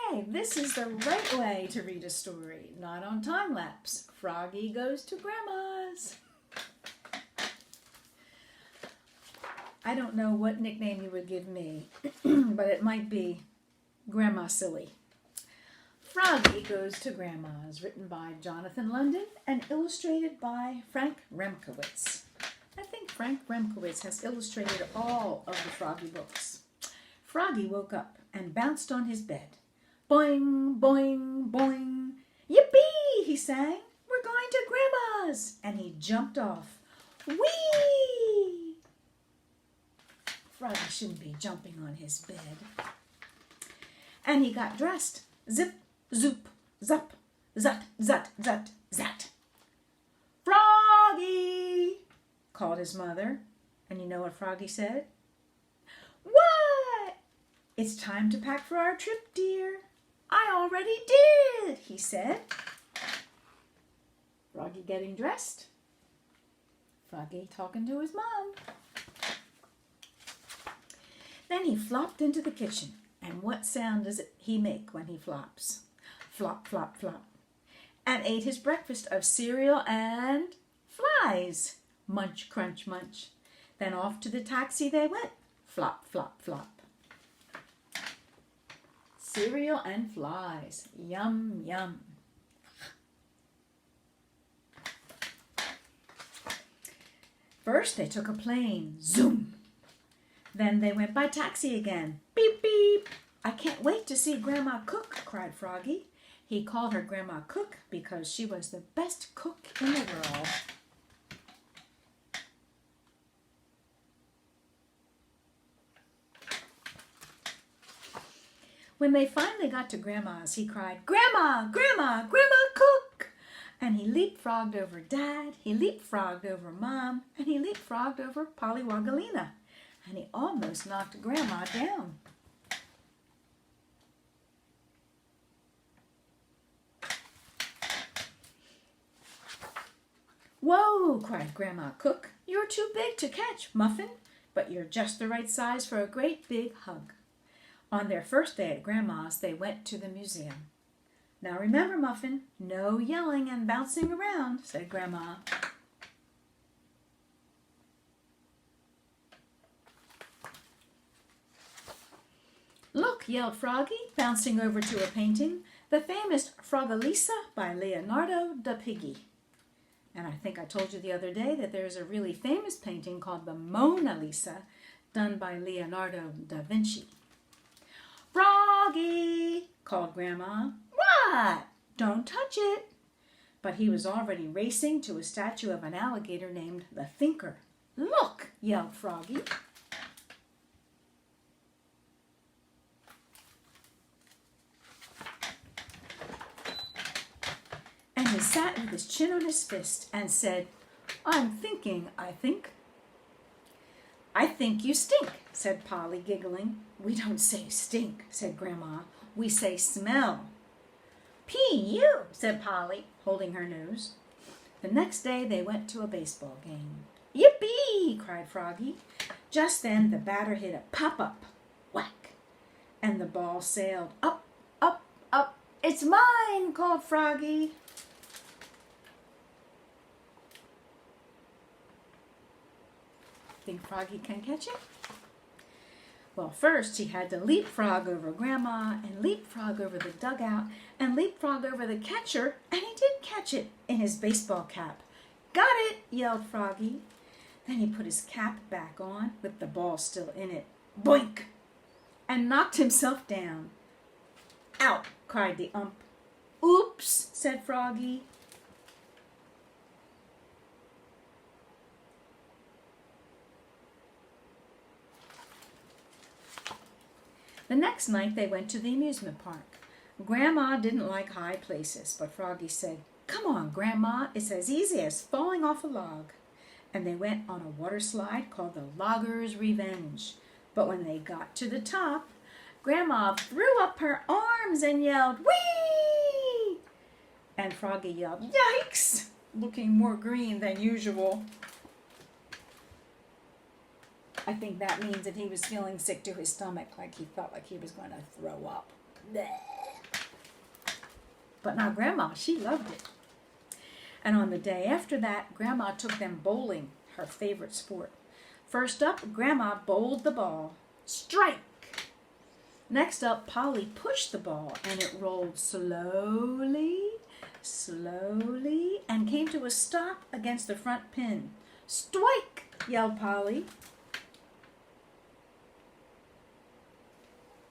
Okay, this is the right way to read a story, not on time lapse. Froggy goes to Grandma's. I don't know what nickname you would give me, but it might be Grandma Silly. Froggy Goes to Grandma's, written by Jonathan London and illustrated by Frank Remkowitz. I think Frank Remkowitz has illustrated all of the Froggy books. Froggy woke up and bounced on his bed. Boing, boing, boing. Yippee, he sang. We're going to Grandma's. And he jumped off. Whee! Froggy shouldn't be jumping on his bed. And he got dressed. Zip, zoop, zup, zut, zut, zut, zat. Froggy, called his mother. And you know what Froggy said? What? It's time to pack for our trip, dear. I already did, he said. Froggy getting dressed. Froggy talking to his mom. Then he flopped into the kitchen. And what sound does he make when he flops? Flop, flop, flop. And ate his breakfast of cereal and flies. Munch, crunch, munch. Then off to the taxi they went. Flop, flop, flop. Cereal and flies. Yum, yum. First they took a plane. Zoom. Then they went by taxi again. Beep, beep. I can't wait to see Grandma cook, cried Froggy. He called her Grandma Cook because she was the best cook in the world. When they finally got to Grandma's, he cried, Grandma, Grandma, Grandma Cook! And he leapfrogged over Dad, he leapfrogged over Mom, and he leapfrogged over Pollywogalina. And he almost knocked Grandma down. Whoa, cried Grandma Cook. You're too big to catch, Muffin, but you're just the right size for a great big hug. On their first day at Grandma's, they went to the museum. Now remember, Muffin, no yelling and bouncing around, said Grandma. Look, yelled Froggy, bouncing over to a painting, the famous Froggalisa by Leonardo da Piggy. And I think I told you the other day that there's a really famous painting called the Mona Lisa, done by Leonardo da Vinci. Froggy, called Grandma. What? Don't touch it. But he was already racing to a statue of an alligator named the Thinker. Look, yelled Froggy. And he sat with his chin on his fist and said, I'm thinking, I think. I think you stink, said Polly, giggling. We don't say stink, said Grandma. We say smell. P.U., said Polly, holding her nose. The next day they went to a baseball game. Yippee, cried Froggy. Just then the batter hit a pop-up, whack, and the ball sailed up, up, up. It's mine, called Froggy. Think Froggy can catch it? Well, first he had to leapfrog over Grandma and leapfrog over the dugout and leapfrog over the catcher, and he did catch it in his baseball cap. Got it, yelled Froggy. Then he put his cap back on with the ball still in it. Boink! And knocked himself down. Out, cried the ump. Oops, said Froggy. The next night they went to the amusement park. Grandma didn't like high places, but Froggy said, Come on, Grandma, it's as easy as falling off a log. And they went on a water slide called the Logger's Revenge. But when they got to the top, Grandma threw up her arms and yelled, Whee! And Froggy yelled, Yikes! Looking more green than usual. I think that means that he was feeling sick to his stomach, like he felt like he was going to throw up. Bleh. But now Grandma, she loved it. And on the day after that, Grandma took them bowling, her favorite sport. First up, Grandma bowled the ball. Strike! Next up, Polly pushed the ball, and it rolled slowly, slowly, and came to a stop against the front pin. Strike! Yelled Polly.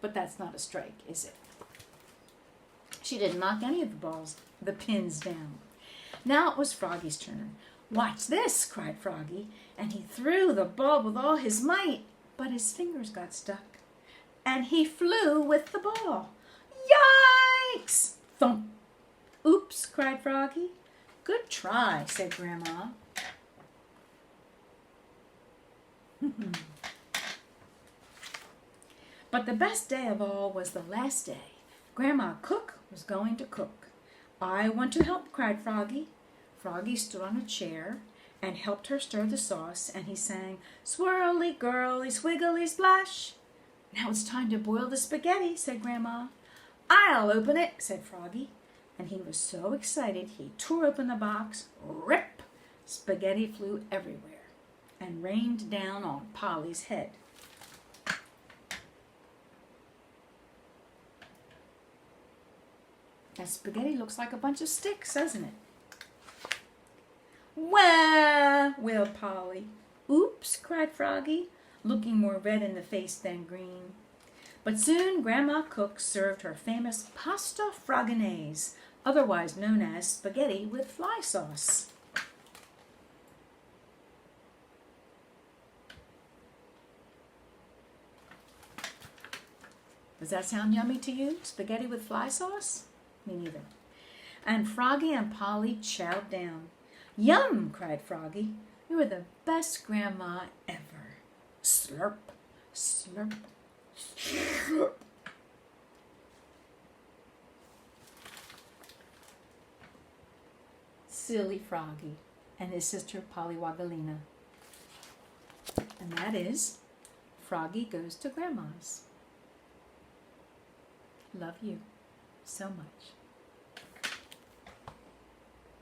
But that's not a strike, is it? She didn't knock any of the pins down. Now it was Froggy's turn. Watch this, cried Froggy, and he threw the ball with all his might, but his fingers got stuck, and he flew with the ball. Yikes! Thump! Oops, cried Froggy. Good try, said Grandma. But the best day of all was the last day. Grandma Cook was going to cook. I want to help, cried Froggy. Froggy stood on a chair and helped her stir the sauce, and he sang, swirly, girly, swiggly, splash. Now it's time to boil the spaghetti, said Grandma. I'll open it, said Froggy. And he was so excited he tore open the box. Rip! Spaghetti flew everywhere and rained down on Polly's head. That spaghetti looks like a bunch of sticks, doesn't it? Wah! Wailed Polly. Oops, cried Froggy, looking more red in the face than green. But soon Grandma Cook served her famous pasta froganaise, otherwise known as spaghetti with fly sauce. Does that sound yummy to you? Spaghetti with fly sauce? Me neither. And Froggy and Polly chowed down. Yum, cried Froggy. You are the best grandma ever. Slurp, slurp, slurp. Silly Froggy and his sister Polly Wagalina. And that is Froggy Goes to Grandma's. Love you so much.